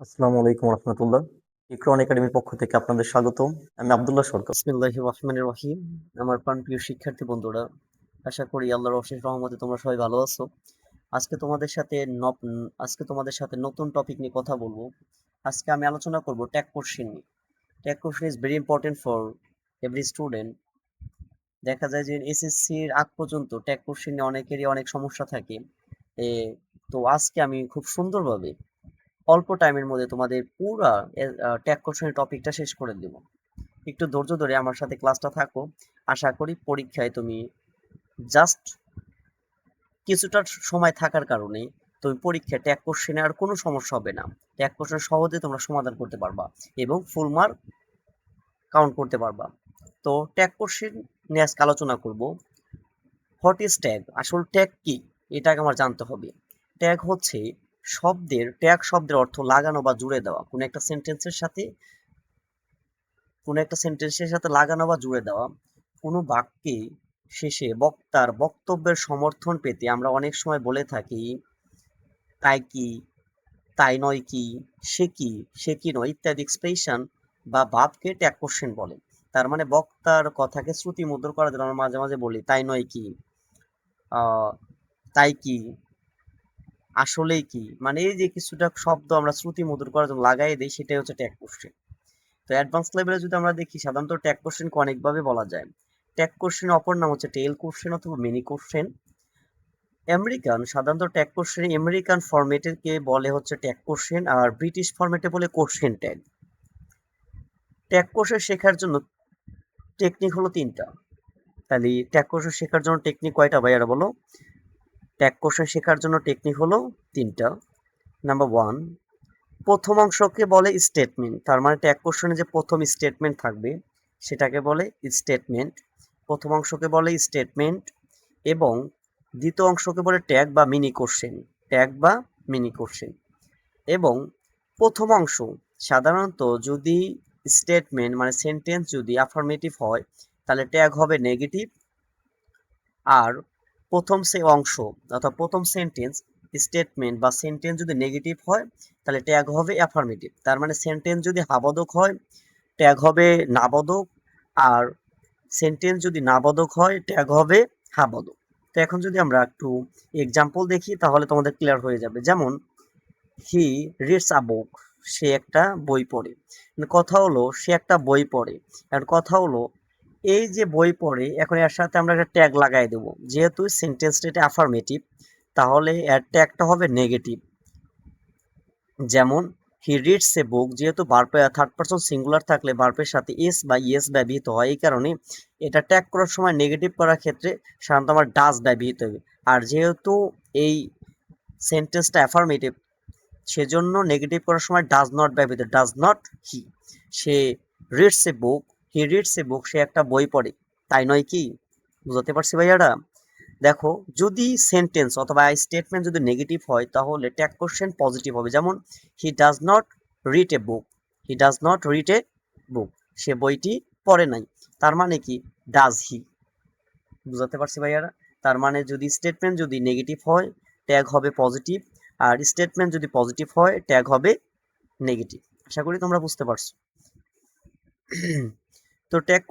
আসসালামু আলাইকুম রহমতুল্লাহ। ইকরান একাডেমির পক্ষ থেকে আপনাদের স্বাগতম। আমি আব্দুল্লাহ সরকার। বিসমিল্লাহির রহমানির রহিম। আমার প্রাণপ্রিয় শিক্ষার্থী বন্ধুরা, আশা করি আল্লাহর অশেষ রহমতে তোমরা সবাই ভালো আছো। আজকে তোমাদের সাথে নতুন টপিক নিয়ে কথা বলবো। আজকে আমি আলোচনা করব ট্যাগ কোশ্চেন নিয়ে। Tag question is very important for every student. দেখা যায় যে এসএসসির আগ পর্যন্ত ট্যাগ কোশ্চেন নিয়ে অনেকেরই অনেক সমস্যা থাকে। এ তো আজকে আমি খুব সুন্দরভাবে অল্প টাইমের মধ্যে তোমাদের পুরা ট্যাগ কোশ্চেনের টপিকটা শেষ করে দেব। একটু ধৈর্য ধরে আমার সাথে ক্লাসটা থাকো। আশা করি পরীক্ষায় তুমি জাস্ট কিছুটা সময় থাকার কারণে তুমি পরীক্ষায় ট্যাগ কোশ্চেনে আর কোনো সমস্যা হবে না। ট্যাগ কোশ্চেন সহজে তোমরা সমাধান করতে পারবা এবং ফুল মার্ক কাউন্ট করতে পারবা। তো ট্যাগ কোশ্চেন নিয়ে আজকে আলোচনা করব। What is tag? আসল ট্যাগ কি এটাকে আমার জানতে হবে। ট্যাগ হচ্ছে ট্যাগ শব্দের অর্থ লাগানো বা জুড়ে দেওয়া কোনো একটা সেন্টেন্সের সাথে লাগানো বা জুড়ে দেওয়া। কোনো বাক্যে শেষে বক্তার বক্তব্যের সমর্থন পেতে আমরা অনেক সময় বলে থাকি তাই কি, তাই নয় কি, সে কি নয় ইত্যাদি এক্সপ্রেশন বা ভাবকে ট্যাগ কোশ্চেন বলে। তার মানে বক্তার কথাকে শ্রুতিমধুর করার জন্য আমরা মাঝে মাঝে বলি তাই নয় কি, আহ তাই কি, আসলেই কি, মানে এই যে কিছুটা শব্দ আমরা শ্রুতিমধুর করার জন্য লাগাই দিই, সেটাই হচ্ছে ট্যাগ কোশ্চেন। তো অ্যাডভান্স লেভেলে যদি আমরা দেখি, সাধারণত ট্যাগ কোশ্চেনকে অনেকভাবে বলা যায়। ট্যাগ কোশ্চেন অপর নাম হচ্ছে টেল কোশ্চেন অথবা মিনি কোশ্চেন। সাধারণত ট্যাগ কোশ্চেন আমেরিকান ফরম্যাটে বলে হচ্ছে ট্যাগ কোশ্চেন, আর ব্রিটিশ ফরম্যাটে বলে কোশ্চেন ট্যাগ। ট্যাগ কোশ্চেন শেখার জন্য টেকনিক হলো তিনটা। তাহলে ট্যাগ কোশ্চেন শেখার জন্য টেকনিক কয়টা ভাইয়ারা বলো? ট্যাগ কোশ্চেন শেখার জন্য টেকনিক হলো তিনটা। নাম্বার ওয়ান, প্রথম অংশকে বলে স্টেটমেন্ট। তার মানে ট্যাগ কোশ্চেনে যে প্রথম স্টেটমেন্ট থাকবে সেটাকে বলে স্টেটমেন্ট। প্রথম অংশকে বলে স্টেটমেন্ট এবং দ্বিতীয় অংশকে বলে ট্যাগ বা মিনি কোশ্চেন। ট্যাগ বা মিনি কোশ্চেন। এবং প্রথম অংশ সাধারণত যদি স্টেটমেন্ট মানে সেন্টেন্স যদি অ্যাফার্মেটিভ হয় তাহলে ট্যাগ হবে নেগেটিভ। আর প্রথম সেন্টেন্স স্টেটমেন্ট বা সেন্টেন্স যদি নেগেটিভ হয় তাহলে ট্যাগ হবে অ্যাফার্মেটিভ। তার মানে সেন্টেন্স যদি হাবোধক হয় ট্যাগ হবে নাবোধক, আর সেন্টেন্স যদি নাবোধক হয় ট্যাগ হবে হাবোধক। তো এখন যদি আমরা একটু এক্সাম্পল দেখি তাহলে তোমাদের ক্লিয়ার হয়ে যাবে। যেমন হি রিডস আ বুক, সে একটা বই পড়ে। কথা হলো সে একটা বই পড়ে। আর কথা হলো এই যে বই পড়ে, এখন এর সাথে আমরা একটা ট্যাগ লাগাই দেবো। যেহেতু সেন্টেন্সটা এটা অ্যাফার্মেটিভ তাহলে এর ট্যাগটা হবে নেগেটিভ। যেমন হি রিডস এ বুক, যেহেতু থার্ড পারসন সিঙ্গুলার থাকলে ভার্বের সাথে এস বা ইয়েস ব্যবহৃত হয়, এই কারণে এটা ট্যাগ করার সময় নেগেটিভ করার ক্ষেত্রে সাধারণত আমার ডাজ ব্যবহৃত হবে। আর যেহেতু এই সেন্টেন্সটা অ্যাফার্মেটিভ সেজন্য নেগেটিভ করার সময় ডাজ নট ব্যবহৃত। ডাজ নট হি, সে reads a book, he reads a book, সে একটা বই পড়ে, তাই নয় কি? বুঝতে পারছি ভাইয়ারা? দেখো, যদি সেন্টেন্স অথবা স্টেটমেন্ট যদি নেগেটিভ হয় তাহলে ট্যাগ কোশ্চেন পজিটিভ হবে। যেমন he does not read a book, he does not read a book, সে বইটি পড়ে নাই। তার মানে কি? Does he. বুঝতে পারছি ভাইয়ারা? তার মানে যদি স্টেটমেন্ট যদি নেগেটিভ হয় ট্যাগ হবে পজিটিভ, আর স্টেটমেন্ট যদি পজিটিভ হয় ট্যাগ হবে নেগেটিভ। আশা করি তোমরা বুঝতে পারছো। তো ট্যাগ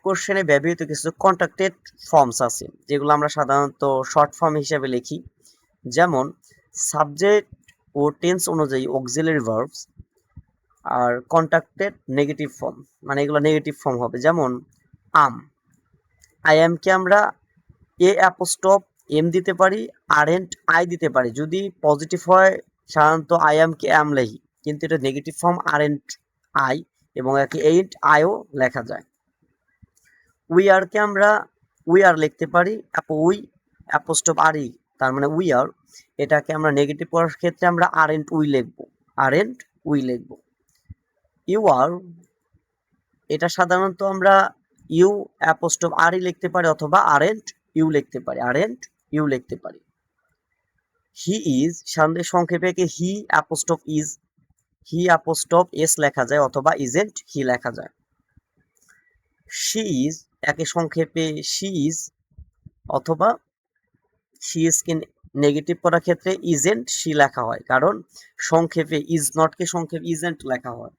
কোশ্চেনে ব্যবহৃত কিছু কন্ট্রাক্টেড ফর্মস আছে যেগুলো আমরা সাধারণত শর্ট ফর্ম হিসেবে লিখি। যেমন সাবজেক্ট ও টেন্স অনুযায়ী অক্সিলারি ভার্বস, আর কন্ট্রাক্টেড নেগেটিভ ফর্ম মানে এগুলো নেগেটিভ ফর্ম হবে। যেমন আম, আই এম কে আমরা এ অ্যাপোস্ট্রফ এম দিতে পারি, আরএন্ট আই দিতে পারি। যদি পজিটিভ হয় সাধারণত আই এম কে অ্যাম লিখি, কিন্তু এটা নেগেটিভ ফর্ম আরএন্ট আই, এবং একে এইন্ট আইও লেখা যায়। উই আর কে আমরা উই আর লিখতে পারি, উই অ্যাপোস্ট্রফ আর ই, তার মানে উই আর। এটাকে আমরা নেগেটিভ করার ক্ষেত্রে আমরা আরএন্ট উই লিখবো, আরএন্ট উই লিখবো। ইউ আর, এটা সাধারণত আমরা ইউ অ্যাপোস্ট্রফ আর ই লিখতে পারি অথবা আরএন্ট ইউ লিখতে পারি, আরএন্ট ইউ লিখতে পারি। হি ইজ সাধারণত সংক্ষেপে হি অ্যাপোস্ট্রফ ইজ, হি অ্যাপোস্ট্রফ এস লেখা যায় অথবা ইজেন্ট হি লেখা যায়। শি ইজ একে সংক্ষেপে শি ইজ অথবা শি ইজ নেগেটিভ করার ক্ষেত্রে ইজেন্ট সি লেখা হয়, কারণ সংক্ষেপে ইজ নটকে সংক্ষেপে ইজেন্ট লেখা হয়।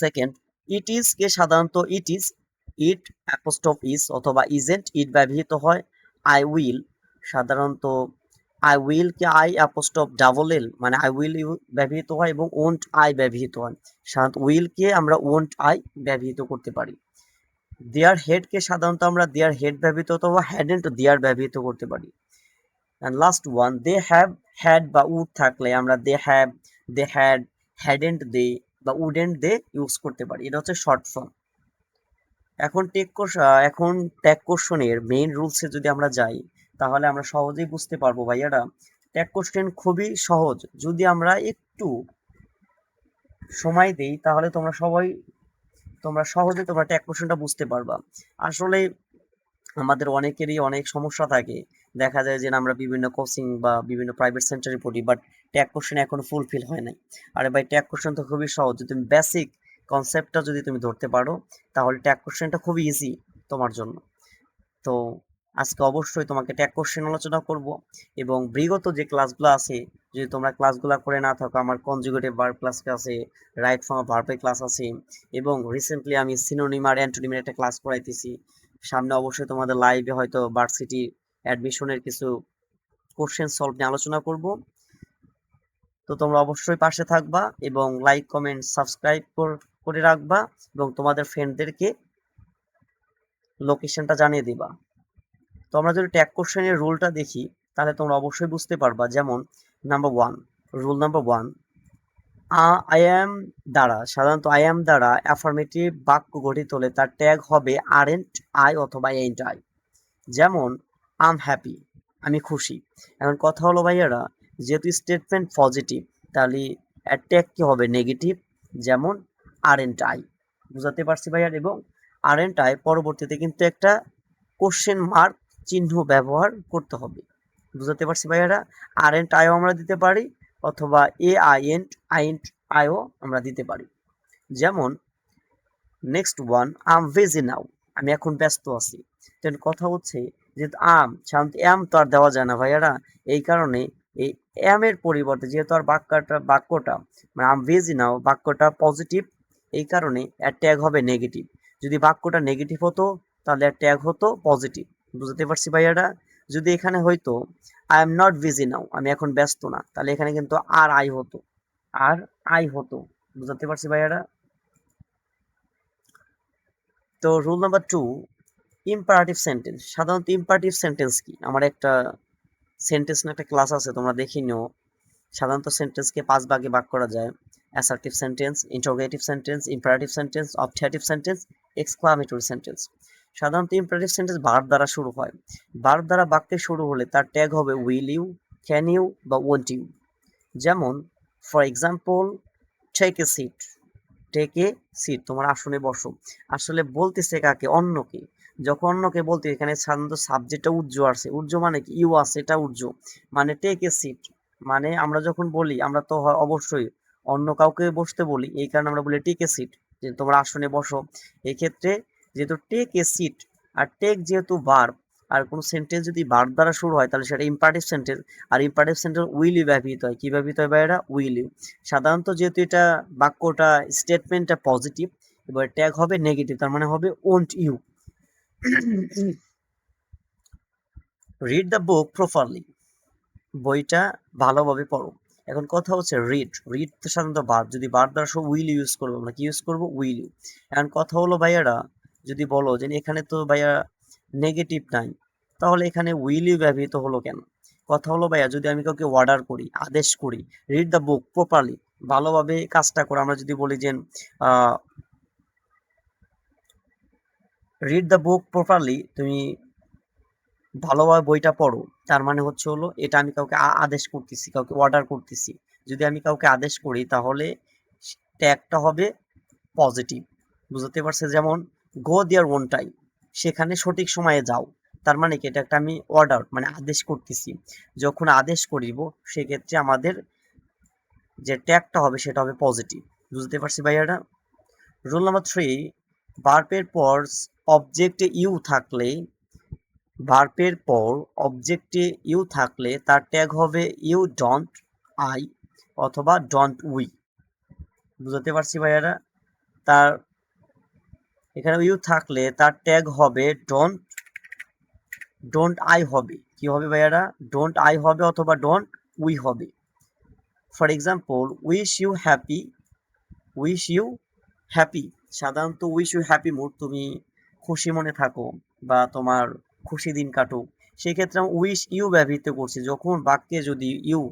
সেকেন্ড, ইট ইজ কে সাধারণত ইট ইজ, ইট অ্যাপোস্ট্রফ ইজ অথবা ইজেন্ট ইট ব্যবহৃত হয়। আই উইল সাধারণত I will K I অ্যাপোস্ট্রফ double L মানে আই উইল ইউ ব্যবহৃত হয় এবং ওন্ট আই ব্যবহৃত হয়। সাধারণত উইল কে আমরা ওন্ট আই ব্যবহৃত করতে পারি। দেয়ার হেড কে সাধারণত আমরা দেয়ার হেড ব্যবহৃত অথবা হ্যাডেন্ট দেয়ার ব্যবহৃত করতে পারি। And last one, they have had বা উড থাকলে আমরা they have, they had, hadn't they বা উডেন্ট দে ইউজ করতে পারি। এটা হচ্ছে শর্ট ফর্ম। এখন ট্যাগ কোশ্চেনের মেইন রুলসে যদি আমরা যাই তাহলে আমরা সহজেই বুঝতে পারবো ভাইয়ারা, ট্যাগ কোশ্চেন খুবই সহজ। যদি আমরা একটু সময় দেই তাহলে তোমরা সহজে তোমরা ট্যাগ কোশ্চেনটা বুঝতে পারবা। আসলে আমাদের অনেকেরই অনেক সমস্যা থাকে, দেখা যায় যে আমরা বিভিন্ন কোচিং বা বিভিন্ন প্রাইভেট সেন্টারে পড়ি, বাট ট্যাগ কোশ্চেন এখনো ফুলফিল হয় নাই। আরে ভাই, ট্যাগ কোশ্চেন তো খুবই সহজ, যদি তুমি বেসিক কনসেপ্টটা যদি তুমি ধরতে পারো তাহলে ট্যাগ কোশ্চেনটা খুবই ইজি তোমার জন্য। তো আজকে অবশ্যই তোমাকে ট্যাগ কোশ্চেন আলোচনা করব, এবং বিগত যে ক্লাসগুলো আছে যদি তোমরা ক্লাসগুলো করে না থাকো, আমার কনজুগেটিভ ভার্ব ক্লাস আছে, রাইট ফর্ম অফ ভার্বের ক্লাস আছে, এবং রিসেন্টলি আমি সিনোনিম আর অ্যান্টোনিমের একটা ক্লাস করাইতেছি। সামনে অবশ্যই তোমাদের লাইভে হয়তো ভার্সিটি অ্যাডমিশনের কিছু কোশ্চেন সলভ নিয়ে আলোচনা করব। তো তোমরা অবশ্যই পাশে থাকবা এবং লাইক কমেন্ট সাবস্ক্রাইব করে রাখবা, এবং তোমাদের ফ্রেন্ডদেরকে লোকেশনটা জানিয়ে দিবা। তো আমরা যদি ট্যাগ কোশ্চেনের রুলটা দেখি তাহলে তোমরা অবশ্যই বুঝতে পারবা। যেমন rule number one, I am দ্বারা সাধারণত আই অ্যাম দ্বারা অ্যাফার্মেটিভ বাক্য গঠিত হলে তার ট্যাগ হবে আরেন্ট আই অথবা এন্ট আই। যেমন আম হ্যাপি, আমি খুশি। এখন কথা হলো ভাইয়ারা, যেহেতু স্টেটমেন্ট পজিটিভ তাহলে এর ট্যাগ কি হবে নেগেটিভ, যেমন আরেন্ট আই। বুঝাতে পারছি ভাইয়ার? এবং আরেন্ট আই পরবর্তীতে কিন্তু একটা কোশ্চেন মার্ক চিহ্ন ব্যবহার করতে হবে। বুঝাতে পারছি ভাইয়ারা? আরেন্ট আইও আমরা দিতে পারি অথবা আইন্ট আইও আমরা দিতে পারি। যেমন নেক্সট ওয়ান, আম বিজি নাও, আমি এখন ব্যস্ত আছি। দেন কথা হচ্ছে যেহেতু সাধারণত এম তো আর দেওয়া যায় না ভাইয়ারা, এই কারণে এই এম এর পরিবর্তে যেহেতু আর বাক্যটা মানে আম বিজি নাও বাক্যটা পজিটিভ, এই কারণে এর ট্যাগ হবে নেগেটিভ। যদি বাক্যটা নেগেটিভ হতো তাহলে এর ট্যাগ হতো পজিটিভ। বুঝতে পারছি ভাইয়ারা? যদি এখানে হয়তো I am not busy now, আমি এখন ব্যস্ত না, তাহলে এখানে কিন্তু আর আই হতো। বুঝতে পারছি ভাইয়ারা? তো rule number two, imperative sentence. সাধারণত ইম্পারেটিভ সেন্টেন্স কি, আমার একটা সেন্টেন্স না একটা ক্লাস আছে, তোমরা দেখে নিও। সাধারণত সেন্টেন্সকে 5 ভাগে ভাগ করা যায়: assertive sentence, interrogative sentence, imperative sentence, objective sentence, exclamatory sentence. সাধারণত ইম্পারেটিভ সেন্টেন্স ভার্ব দ্বারা শুরু হয়। ভার্ব দ্বারা বাক্যে শুরু হলে তার ট্যাগ হবে উইল ইউ, ক্যান ইউ বা ওয়ন্ট ইউ। যেমন for example, take a seat, তোমার আসনে বসো। আসলে বলতেছে কাকে? অন্যকে। যখন অন্যকে বলতে এখানে সাধারণত সাবজেক্টটা উজ্জ আছে। উজ্জ মানে কি? ইউ আছে, এটা উজ্জ। মানে টেক এ সিট মানে আমরা যখন বলি আমরা তো অবশ্যই অন্য কাউকে বসতে বলি, এই কারণে আমরা বলি টেক এ সিট, যে তোমরা আসনে বসো। এক্ষেত্রে যেহেতু টেক এ সিট আর টেক যেহেতু ভার্ব, আর কোনো সেন্টেন্স যদি ভার্ব দ্বারা শুরু হয় তাহলে সেটা ইম্পারেটিভ সেন্টেন্স। আর ইম্পারেটিভ সেন্টেন্স উইল ইউ ব্যবহৃত হয়। কি ব্যবহৃত হয় ভাইয়েরা? Will you. সাধারণত যেহেতু এটা বাক্যটা স্টেটমেন্টটা পজিটিভ, এবার ট্যাগ হবে নেগেটিভ, তার মানে হবে won't you. Read the book properly, বইটা ভালোভাবে পড়ো। এখন কথা হচ্ছে রিড তো সাধারণত ভার্ব, যদি ভার্ব দ্বারা সব উইল ইউজ করবো, আমরা কি ইউজ করবো? Will you. এখন কথা হলো ভাইয়ারা, যদি বলো যে এখানে তো ভাইয়া নেগেটিভ নাই, তাহলে এখানে উইল ইউ ব্যবহৃত হলো কেন? কথা হলো ভাইয়া, যদি আমি কাউকে অর্ডার করি, আদেশ করি, রিড দ্য বুক প্রপারলি, ভালোভাবে কাজটা করো, আমরা যদি বলি যে রিড দ্য বুক প্রপারলি, তুমি ভালোভাবে বইটা পড়ো, তার মানে হচ্ছে হলো এটা আমি কাউকে আদেশ করতেছি, কাউকে অর্ডার করতেছি। যদি আমি কাউকে আদেশ করি তাহলে ট্যাগটা হবে পজিটিভ। বুঝতে পারছে? যেমন গো দেয়ার ওন টাইম, সেখানে সঠিক সময়ে যাও, তার মানে কি এটা একটা আমি অর্ডার মানে আদেশ করতেছি। যখন আদেশ করিব সেক্ষেত্রে আমাদের যে ট্যাগটা হবে সেটা হবে পজিটিভ। বুঝতে পারছি ভাইয়াটা? রুল নাম্বার থ্রি, ভার্বের পর অবজেক্টে ইউ থাকলে ভার্বের পর অবজেক্টে ইউ থাকলে তার ট্যাগ হবে ইউ ডোন্ট আই অথবা ডোন্ট উই। বুঝতে পারছি ভাইয়ারা? তার এখানে ইউ থাকলে তার ট্যাগ হবে ডোন্ট আই হবে। কি হবে ভাইয়ারা? ডোন্ট আই হবে অথবা ডোন্ট উই হবে। For example, wish you happy. সাধারণত উইশ ইউ হ্যাপি মুড, তুমি খুশি মনে থাকো বা তোমার খুশি দিন কাটুক, সেই ক্ষেত্রে আমি উইশ ইউ ব্যবহৃত করছি। যখন বাক্যে যদি ইউ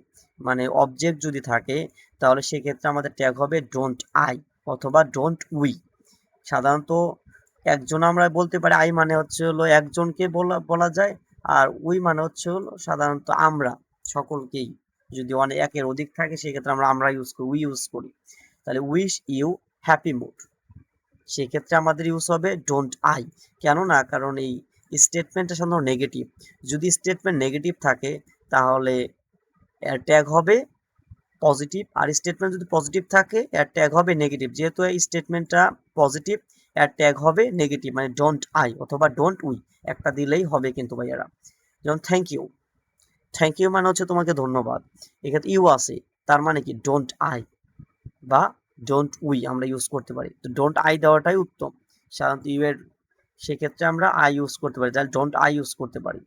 মানে অবজেক্ট যদি থাকে তাহলে সেক্ষেত্রে আমাদের ট্যাগ হবে ডোন্ট আই অথবা ডোন্ট উই। সাধারণত একজন আমরা বলতে পারি, আই মানে হচ্ছে হলো একজনকে বলা যায়, আর উই মানে হচ্ছে হলো সাধারণত আমরা সকলকেই। যদি অনেক একের অধিক থাকে সেক্ষেত্রে আমরা উই ইউজ করি। তাহলে উইশ ইউ হ্যাপি মুড, সেক্ষেত্রে আমাদের ইউজ হবে ডোন্ট আই। কেননা কারণ এই স্টেটমেন্টটা সাধারণত নেগেটিভ। যদি স্টেটমেন্ট নেগেটিভ থাকে তাহলে এর ট্যাগ হবে পজিটিভ, আর স্টেটমেন্ট যদি পজিটিভ থাকে এর ট্যাগ হবে নেগেটিভ। যেহেতু এই স্টেটমেন্টটা পজিটিভ, এর ট্যাগ হবে নেগেটিভ, মানে ডোন্ট আই অথবা ডোন্ট উই, একটা দিলেই হবে কিন্তু ভাইয়ারা। যেমন থ্যাংক ইউ, থ্যাংক ইউ মানে হচ্ছে তোমাকে ধন্যবাদ, এক্ষেত্রে ইউ আছে, তার মানে কি ডোন্ট আই বা ডোন্ট উই আমরা ইউজ করতে পারি। তো ডোন্ট আই দেওয়াটাই উত্তম। সাধারণত ইউ এর সেক্ষেত্রে আমরা আই ইউজ করতে পারি, তাহলে ডোন্ট আই ইউজ করতে পারি।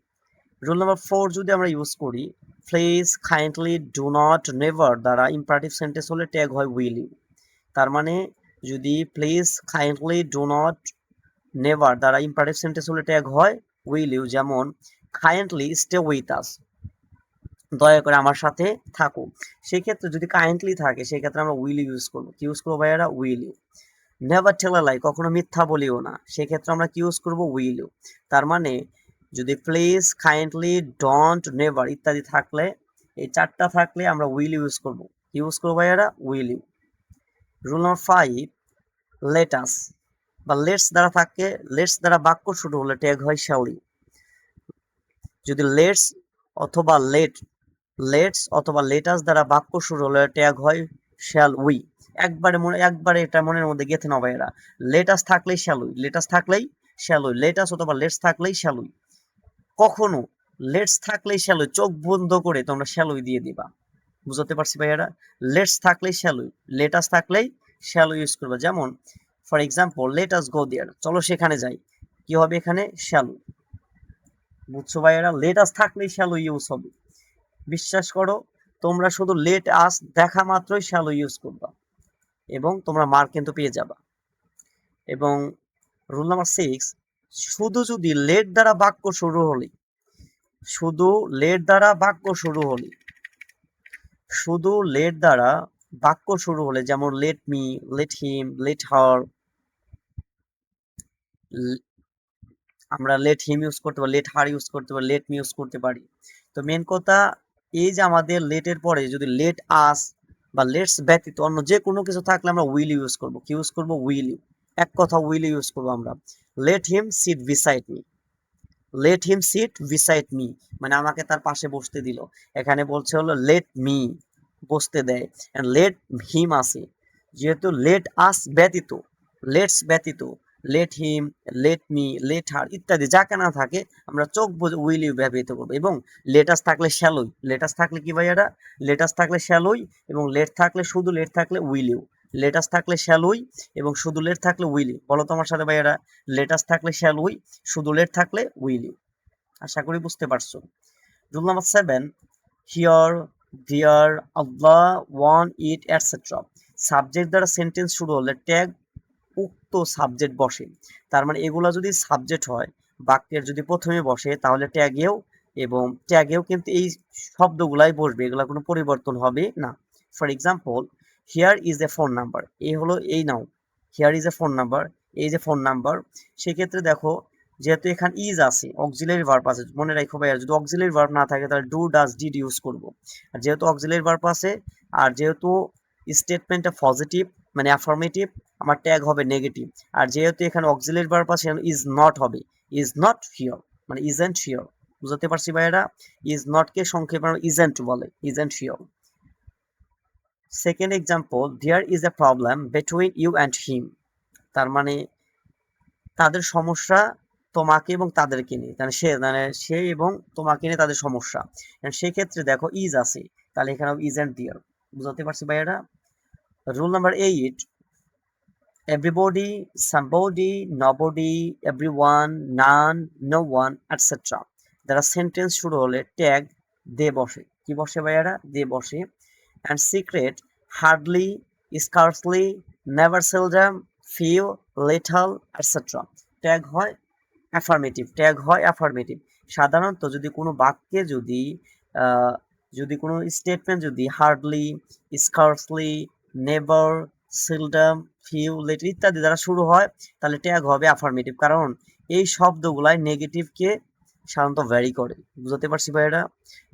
রুল নাম্বার 4 যদি আমরা ইউজ করি, please, kindly, do not, never দ্বারা ইম্পারেটিভ সেন্টেন্স হলে ট্যাগ হয় উইল ইউ। তার মানে যদি please, kindly, do not, never দ্বারা ইম্পারেটিভ সেন্টেন্স হলে ট্যাগ হয় উইল ইউ। যেমন কাইন্ডলি স্টে উইথ আস, দয়া করে আমার সাথে থাকো। সেক্ষেত্রে যদি কাইন্ডলি থাকে সেক্ষেত্রে আমরা উইল ইউজ করবো। কি ইউজ করবো ভাইয়ারা? Will you. Never tell a lie, কখনো মিথ্যা বলিও না, সেক্ষেত্রে আমরা কি ইউজ করবো? Will you. তার মানে যদি প্লিজ, কাইন্ডলি, ডোন্ট, নেভার ইত্যাদি থাকলে, এই চারটা থাকলে আমরা উইল ইউজ করবো। কি ইউজ করবো ভাইয়ারা? Will you. Rule number 5, let us বা লেটস দ্বারা থাকে, লেটস দ্বারা বাক্য শুরু হলে ট্যাগ হয় শ্যাল ইউ। যদি লেটস অথবা লেটাস দ্বারা বাক্য শুরু হলে ট্যাগ হয় শ্যাল উই। একবারে এটা মনের মধ্যে গেঁথে নাও ভাইয়েরা। লেটাস থাকলেই শ্যাল উই, লেটাস থাকলেই শ্যাল উই, লেটাস অথবা লেটস থাকলেই শ্যাল উই। কখনো লেটস থাকলেই শ্যাল উই, চোখ বন্ধ করে তোমরা শ্যাল উই দিয়ে দিবা। বুঝতে পারছি ভাইয়েরা? লেটস থাকলেই শ্যাল উই, লেটাস থাকলেই শ্যাল উই ইউজ করবা। যেমন ফর এক্সাম্পল, লেট আস গো দেয়ার, চলো সেখানে যাই, কি হবে এখানে? Shall we. বুঝছো ভাইয়েরা? লেট আস থাকলেই শ্যাল উই ইউজ হবে। বিশ্বাস করো, তোমরা শুধু লেট আস দেখা মাত্রই শ্যালো ইউজ করবা এবং তোমরা মার্ক কিন্তু পেয়ে যাবা। এবং রুল নাম্বার 6, শুধু যদি লেট দ্বারা বাক্য শুরু হলে, শুধু লেট দ্বারা বাক্য শুরু হলে, শুধু লেট দ্বারা বাক্য শুরু হলে, যেমন লেট মি, লেট হিম, লেট হার, আমরা লেট হিম ইউজ করতে পারি, লেট হার ইউজ করতে পারি, লেট মি ইউজ করতে পারি। তো মেন কথা এই যে আমাদের লেটের পরে যদি লেট আস বা লেটস ব্যতীত অন্য যে কোনো কিছু থাকলে আমরা উইল ইউজ করবো। কি ইউজ করবো? Will you. এক কথা উইল ইউজ করবো আমরা। Let him sit beside me, let him sit beside me মানে আমাকে তার পাশে বসতে দিল। এখানে বলছে হলো লেট মি, বসতে দেয়। লেট হিম আছে, যেহেতু লেট আস ব্যতীত, লেটস ব্যতীত, let him, let me, let her ইত্যাদি যা কেনা থাকে আমরা চোখ বুঝে উইল ইউ ব্যবহৃত করবো। এবং লেটাস থাকলে শ্যালোই, লেটাস থাকলে কি ভাইয়ারা? লেটাস থাকলে শ্যালোই, এবং লেট থাকলে শুধু লেট থাকলে উইল ইউ। লেটাস থাকলে শ্যালোই এবং শুধু লেট থাকলে উইল ইউ। বলো তোমার সাথে ভাইয়ারা, লেটাস থাকলে শ্যালোই, শুধু লেট থাকলে উইল ইউ। আশা করি বুঝতে পারছো। Rule number 7, here, there, all, one, it, etcetera subject দ্বারা সেন্টেন্স শুরু হলে ট্যাগ উক্ত সাবজেক্ট বসে। তার মানে এগুলা যদি সাবজেক্ট হয়, বাক্যের যদি প্রথমে বসে তাহলে ট্যাগেও কিন্তু এই শব্দগুলাই বসবে, এগুলা কোনো পরিবর্তন হবে না। For example, here is a phone number, এই হলো এই নাও, here is a phone number, এই যে ফোন নাম্বার। সেক্ষেত্রে দেখো, যেহেতু এখানে ইজ আছে, অক্সিলারি ভার্ব আছে, মনে রাখো ভাইয়া, যদি অক্সিলারি ভার্ব না থাকে তাহলে ডু, ডাজ, ডিড ইউজ করব। আর যেহেতু অক্সিলারি ভার্ব আছে, আর যেহেতু স্টেটমেন্টটা পজিটিভ মানে অ্যাফার্মেটিভ, আমার ট্যাগ হবে নেগেটিভ। আর যেহেতু এখানে অক্সিলারি ভার্ব আছে, ইজ নট হবে, ইজ নট হিয়ার মানে ইজেন্ট হিয়ার। বুঝতে পারছি ভাইয়েরা? ইজ নটকে সংক্ষেপে ইজেন্ট বলে, isn't here. Second example, there is a problem between you and him, তার মানে তাদের সমস্যা তোমাকে এবং তাদেরকে নিয়ে, সে এবং তোমাকে নিয়ে তাদের সমস্যা। সেই ক্ষেত্রে দেখো ইজ আছে, তাহলে এখানে ইজেন্ট দিয়ার। বুঝতে পারছি ভাইয়ারা? Rule number 8, everybody, somebody, nobody, everyone, none, no one, etc. দ্বারা সেন্টেন্স শুরু হলে ট্যাগ দে বসে। কি বসে ভাইয়ারা? দে বসে। And secret, hardly, scarcely, never, seldom, few, little, etc. Tag হয় অ্যাফার্মেটিভ, ট্যাগ হয় অ্যাফার্মেটিভ। সাধারণত যদি কোনো বাক্যে যদি কোনো স্টেটমেন্ট যদি hardly, scarcely, never, seldom, few, little ইত্যাদি দ্বারা শুরু হয়, তাহলে ট্যাগ হবে অ্যাফার্মেটিভ, কারণ এই শব্দগুলাই নেগেটিভকে সাধারণত ভ্যারি করে। বুঝতে পারছি ভাইয়েরা?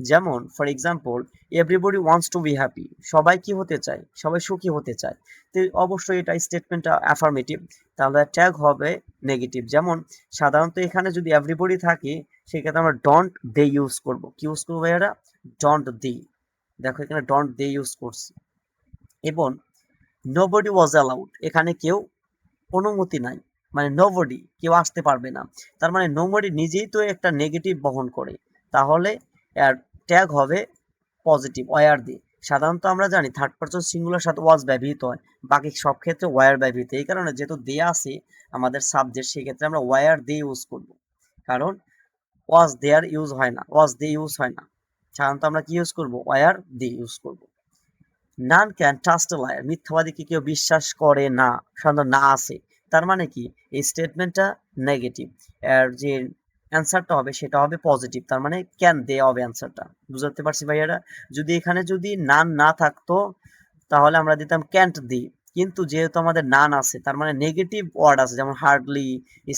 যেমন for example, everybody wants to be happy, সবাই কি হতে চায়? সবাই সুখী হতে চায়। তো অবশ্যই এটা স্টেটমেন্টটা অ্যাফার্মেটিভ, তাহলে ট্যাগ হবে নেগেটিভ। যেমন সাধারণত এখানে যদি এভরিবডি থাকে, সেক্ষেত্রে আমরা ডোন্ট দে ইউজ করব। কি ইউজ করবো ভাইয়ারা? Don't they. দেখো এখানে ডোন্ট দে ইউজ করছি। এবং নোবডি ওয়াজ অ্যালাউড, এখানে কেউ অনুমতি নাই, মানে নোবডি, কেউ আসতে পারবে না। তার মানে নোবডি নিজেই তো একটা নেগেটিভ বহন করে, তাহলে এর ট্যাগ হবে পজিটিভ, ওয়ার দিয়ে। সাধারণত আমরা জানি থার্ড পারসন সিঙ্গুলার সাথে ওয়াজ ব্যবহৃত হয়, বাকি সব ক্ষেত্রে ওয়ার ব্যবহৃত। এই কারণে যেহেতু দেয়া আছে আমাদের সাবজেক্ট, সেক্ষেত্রে আমরা ওয়ার দিয়ে ইউজ করব, কারণ ওয়াজ দেয়ার ইউজ হয় না, ওয়াজ দিয়ে ইউজ হয় না। সাধারণত আমরা কি ইউজ করব? ওয়ার দিয়ে ইউজ করব। None can trust a liar, মিথ্যাবাদীকে কেউ বিশ্বাস করে না, সাধারণত না আছে। তার মানে কি? এই স্টেটমেন্টটা নেগেটিভ, এর যে অ্যান্সারটা হবে সেটা হবে পজিটিভ, তার মানে ক্যান দে হবে অ্যান্সারটা। বুঝতে পারছি ভাইয়ারা? যদি এখানে যদি নান না থাকতো, তাহলে আমরা দিতাম ক্যান্ট দি, কিন্তু যেহেতু আমাদের নান আছে, তার মানে নেগেটিভ ওয়ার্ড আছে, যেমন hardly,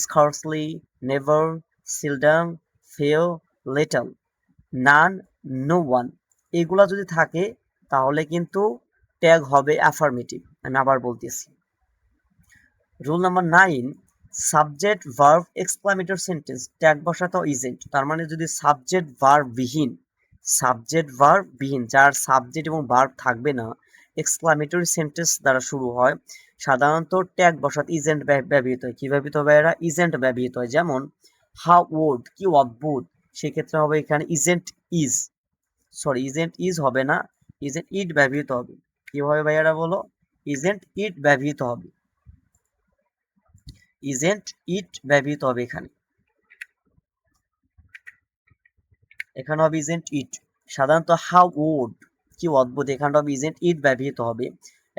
scarcely, never, seldom, few, little, none, no one, এগুলা যদি থাকে তাহলে কিন্তু ট্যাগ হবে অ্যাফার্মেটিভ। আমি আবার বলতেছি, rule number 9, subject verb exclamatory sentence tag বসাতে ইজেন্ট। তার মানে যদি সাবজেক্ট ভার্ব বিহীন, যার সাবজেক্ট এবং ভার্ব থাকবে না, এক্সক্লামেটরি সেন্টেন্স দ্বারা শুরু হয়, সাধারণত ট্যাগ বসাতে ইজেন্ট ব্যবহৃত হয়। কি ব্যবহৃত হবে এরা? ইজেন্ট ব্যবহৃত হয়। যেমন হাউ উড, কি অদ্ভুত, সেক্ষেত্রে হবে এখানে ইজেন্ট ইজ হবে না, ইজেন্ট ইট ব্যবহৃত হবে। কিভাবে ভাইয়ারা বলো? ইজেন্ট ইট ব্যবহৃত হবে, ইজেন্ট ইট ব্যবহৃত হবে এখানে, এখানে হবে ইজেন্ট ইট। সাধারণত হাউ উড, কি অদ্ভুত, এখানে হবে ইজেন্ট ইট ব্যবহৃত হবে।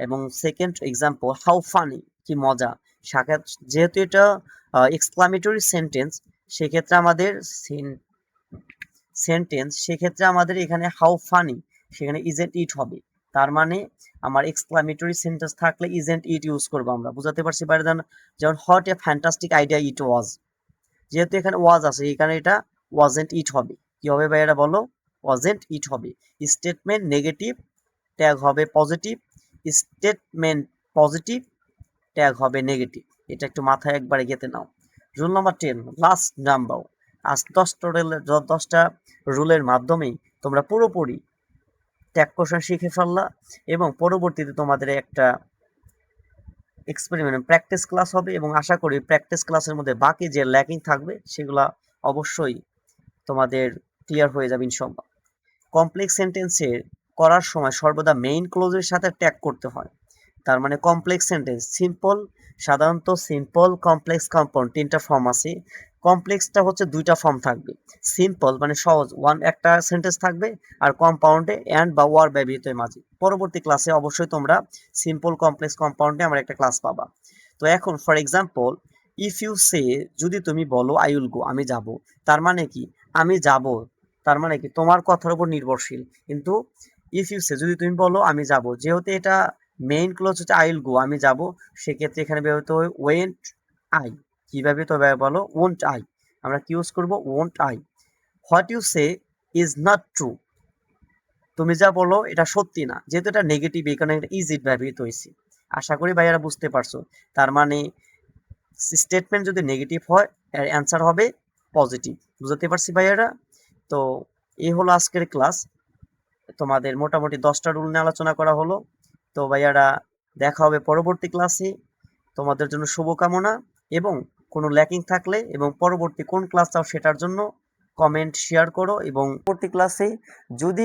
এবং সেকেন্ড এক্সাম্পল, হাউ ফানি, কি মজা। যেহেতু এটা এক্সক্লামেটরি সেন্টেন্স, সেক্ষেত্রে আমাদের এখানে হাউ ফানি, সেখানে ইজেন্ট ইট হবে। তার মানে আমার এক্সক্লামেটরি সেন্টেন্স থাকলে ইজেন্ট ইট ইউজ করবো আমরা। বুঝাতে পারছি বাইরে? যেমন what a fantastic idea it was, যেহেতু এখানে ওয়াজ আছে, এখানে এটা ওয়াজেন্ট ইট হবে। কি হবে ভাইয়েরা বলো? ওয়াজেন্ট ইট হবে। স্টেটমেন্ট নেগেটিভ, ট্যাগ হবে পজিটিভ। স্টেটমেন্ট পজিটিভ, ট্যাগ হবে নেগেটিভ। এটা একটু মাথায় একবারে গেঁথে নাও। Rule number 10, last number. আজ 10টা রুলের মাধ্যমেই তোমরা পুরোপুরি ট্যাগ কোশ্চেন শিখে ফেললা, এবং পরবর্তীতে তোমাদের একটা এক্সপেরিমেন্ট প্র্যাকটিস ক্লাস হবে, এবং আশা করি প্র্যাকটিস ক্লাসের মধ্যে বাকি যে ল্যাকিং থাকবে সেগুলা অবশ্যই তোমাদের ক্লিয়ার হয়ে যাবে ইনশাআল্লাহ। কমপ্লেক্স সেন্টেন্সের করার সময় সর্বদা মেইন ক্লোজের সাথে ট্যাগ করতে হয়। তার মানে কমপ্লেক্স সেন্টেন্স সিম্পল, সাধারণত সিম্পল, কমপ্লেক্স, কম্পাউন্ড, 3টা ফর্ম আছে। কমপ্লেক্সটা হচ্ছে 2টা ফর্ম থাকবে। সিম্পল মানে সহজ, একটা সেন্টেন্স থাকবে, আর কম্পাউন্ডে অ্যান্ড বা ওয়ার ব্যবহৃত হয় মাঝে। পরবর্তী ক্লাসে অবশ্যই তোমরা সিম্পল, কমপ্লেক্স, কম্পাউন্ডে আমার একটা ক্লাস পাবা। তো এখন ফর এক্সাম্পল, ইফ ইউ সে, যদি তুমি বলো আই উইল গো, আমি যাব, তার মানে কি? আমি যাব, তার মানে কি? তোমার কথার উপর নির্ভরশীল। কিন্তু ইফ ইউ সে, যদি তুমি বলো আমি যাব, যেহেতু এটা মেইন ক্লোজ হচ্ছে আই উইল গো, আমি যাব, সেক্ষেত্রে এখানে ব্যবহৃত হয় ওয়েন্ট আই। কি ব্যবহৃত হবে বলো? Won't I. আমরা কি ইউজ করবো? Won't I. What you say is not true, তুমি যা বলো এটা সত্যি না, যেহেতু এটা নেগেটিভ, এখানে ইজ ইট ব্যবহৃত হয়েছে। আশা করি ভাইয়ারা বুঝতে পারছো। তার মানে স্টেটমেন্ট যদি নেগেটিভ হয়, এর অ্যান্সার হবে পজিটিভ। বুঝতে পারছি ভাইয়ারা? তো এই হলো আজকের ক্লাস। তোমাদের মোটামুটি 10টা রুল নিয়ে আলোচনা করা হলো। তো ভাইয়ারা দেখা হবে পরবর্তী ক্লাসে। তোমাদের জন্য শুভকামনা, এবং কোনো ল্যাকিং থাকলে এবং পরবর্তী কোন ক্লাস চাও সেটার জন্য কমেন্ট শেয়ার করো এবং পরবর্তী ক্লাসে যদি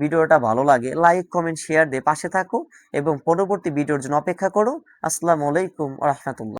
ভিডিওটা ভালো লাগে লাইক কমেন্ট শেয়ার দিয়ে পাশে থাকো এবং পরবর্তী ভিডিওর জন্য অপেক্ষা করো। আসসালামু আলাইকুম ওয়া রাহমাতুল্লাহ।